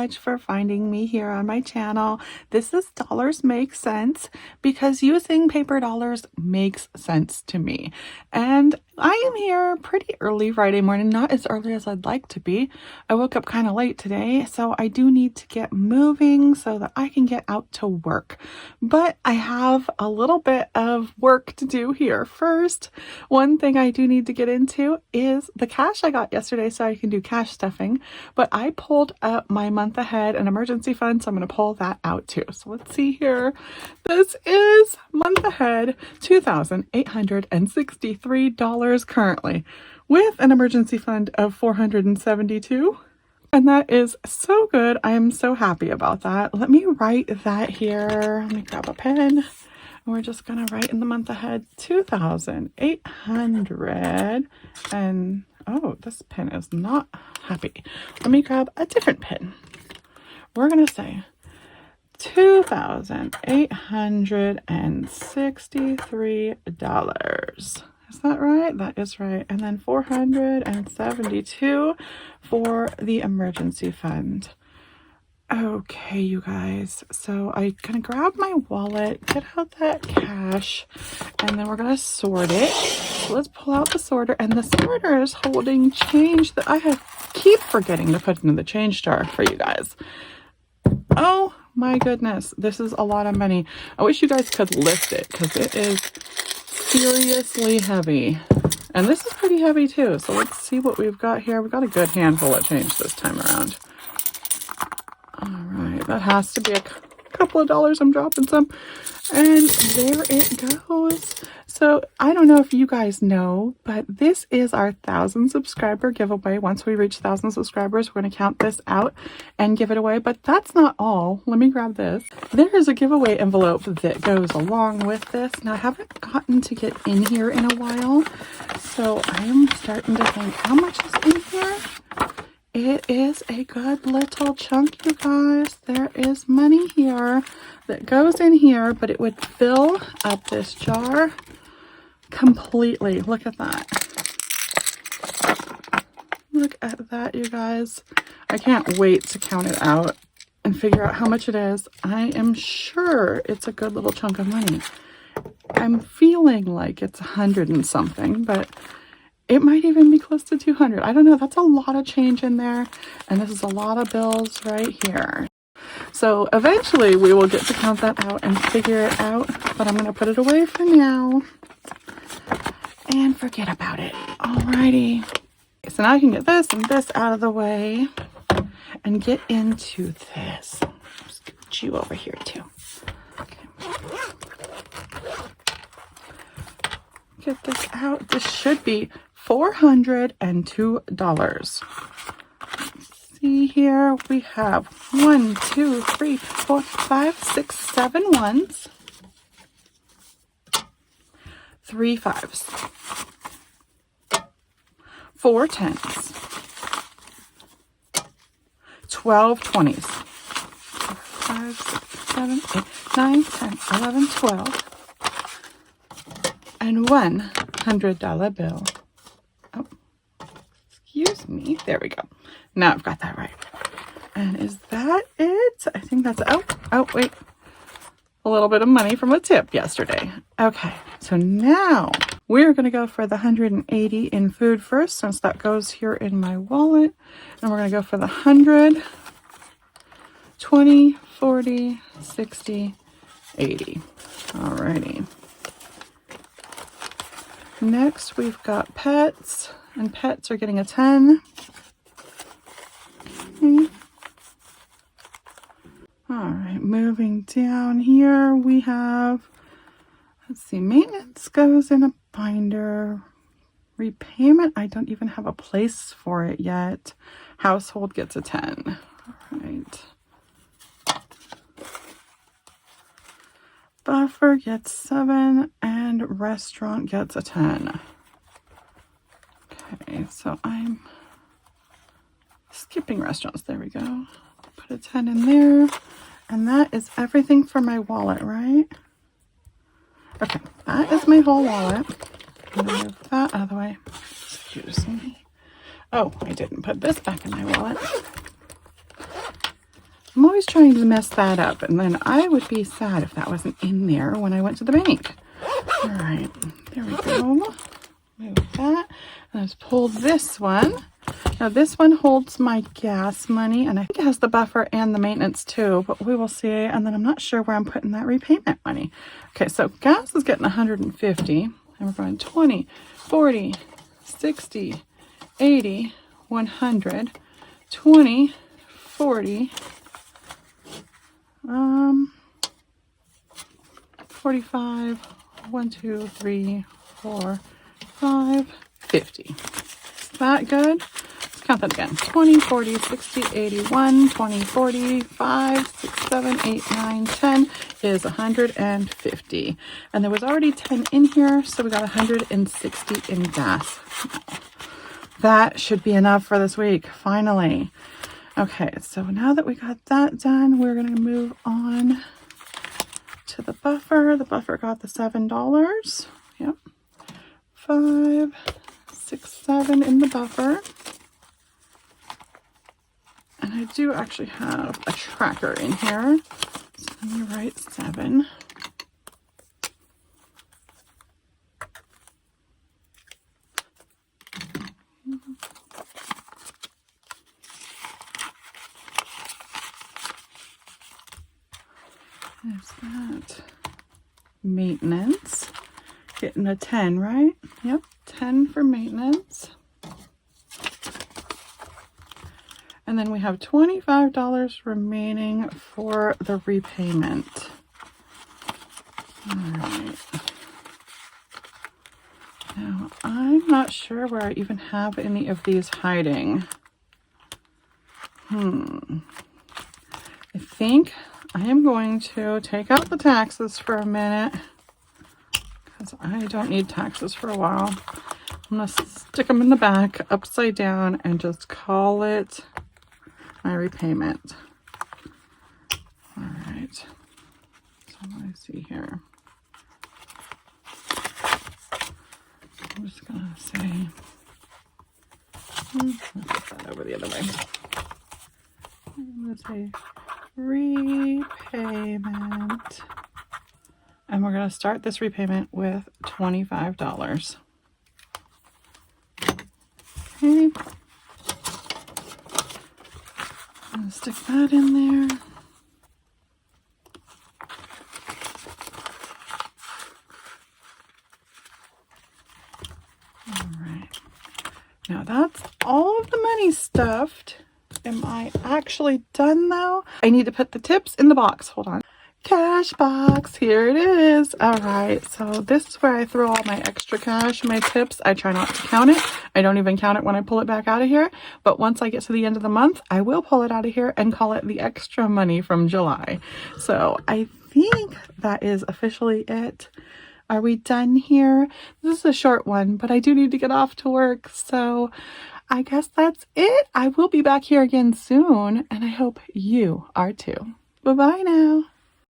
much for finding me here on my channel. This is Dollars Make Sense because using paper dollars makes sense to me. And I am here pretty early Friday morning, not as early as I'd like to be. I woke up kind of late today, so I do need to get moving so that I can get out to work. But I have a little bit of work to do here. First, one thing I do need to get into is the cash I got yesterday so I can do cash stuffing. But I pulled up my month ahead and emergency fund, so I'm going to pull that out too. So let's see here. This is month ahead, $2,863 currently, with an emergency fund of $472. And that is so good. I am so happy about that. Let me write that here. Let me grab a pen. And we're just going to write in the month ahead 2,800. And oh, this pen is not happy. Let me grab a different pen. We're going to say $2,863. Is that right? That is right. And then 472 for the emergency fund. Okay, you guys. So I'm going to grab my wallet, get out that cash, and then we're going to sort it. So let's pull out the sorter. And the sorter is holding change that I keep forgetting to put into the change jar for you guys. Oh my goodness. This is a lot of money. I wish you guys could lift it because it is seriously heavy. And this is pretty heavy too. So let's see what we've got here. We've got a good handful of change this time around. All right, that has to be a couple of dollars. I'm dropping some. And there it goes. So I don't know if you guys know, but this is our 1,000 subscriber giveaway. Once we reach 1,000 subscribers, we're going to count this out and give it away. But that's not all. Let me grab this. There is a giveaway envelope that goes along with this. Now, I haven't gotten to get in here in a while, so I am starting to think, how much is in here? It is a good little chunk, you guys. There is money here that goes in here, but it would fill up this jar completely. Look at that. Look at that, you guys. I can't wait to count it out and figure out how much it is. I am sure it's a good little chunk of money. I'm feeling like it's 100 and something, but it might even be close to 200. I don't know. That's a lot of change in there. And this is a lot of bills right here. So eventually we will get to count that out and figure it out. But I'm going to put it away for now and forget about it. Alrighty. So now I can get this and this out of the way and get into this. Just get you over here too. Okay. Get this out. This should be $402. See here, we have 1, 2, 3, 4, 5, 6, 7 ones, 3 5s, 4 10s, 12 20s, 5, 6, 7, 8, 9, 10, 11, 12, and one $100 bill. Oh, excuse me. There we go. Now I've got that right. And is that it? I think that's, oh, wait. A little bit of money from a tip yesterday. Okay, so now we're going to go for the 180 in food first, since that goes here in my wallet. And we're going to go for the 100, 20, 40, 60, 80. Alrighty. Next, we've got pets, and pets are getting a 10. Okay. All right, moving down here, we have, let's see, maintenance goes in a binder. Repayment, I don't even have a place for it yet. Household gets a 10. All right. Buffer gets 7, and restaurant gets a 10. Okay, so I'm skipping restaurants. There we go. Put a 10 in there. And that is everything for my wallet, right? Okay, that is my whole wallet. I'm gonna move that out of the way. Excuse me. Oh, I didn't put this back in my wallet. I'm always trying to mess that up, and then I would be sad if that wasn't in there when I went to the bank. All right, there we go. Move that. And let's pull this one. Now this one holds my gas money, and I think it has the buffer and the maintenance too, but we will see. And then I'm not sure where I'm putting that repayment money. Okay, so gas is getting 150, and we're going 20, 40, 60, 80, 100, 20, 40, 45, 1, 2, 3, 4, 5, 50. Is that good? Let's count that again. 20, 40, 60, 81, 20, 40, 5, 6, 7, 8, 9, 10 is 150. And there was already 10 in here, so we got 160 in gas. That should be enough for this week, finally. Okay, so now that we got that done, we're going to move on to the buffer. The buffer got the $7. Yep. 5, 6, 7 in the buffer. And I do actually have a tracker in here. So let me write 7. There's that. Maintenance. Getting a 10, right? Yep, 10 for maintenance. And then we have $25 remaining for the repayment. All right. Now, I'm not sure where I even have any of these hiding. I think I am going to take out the taxes for a minute, because I don't need taxes for a while. I'm going to stick them in the back upside down and just call it my repayment. All right. So let me see here. I'm just going to say, let's put that over the other way. I'm going to say repayment. And we're going to start this repayment with $25. Okay. I'm going to stick that in there. All right. Now that's all of the money stuffed. Am I actually done though? I need to put the tips in the box. Hold on. Cash box, here it is. All right, so this is where I throw all my extra cash, my tips. I try not to count it. I don't even count it when I pull it back out of here. But once I get to the end of the month, I will pull it out of here and call it the extra money from July. So I think that is officially it. Are we done here? This is a short one, but I do need to get off to work. So I guess that's it. I will be back here again soon, and I hope you are too. Bye-bye now.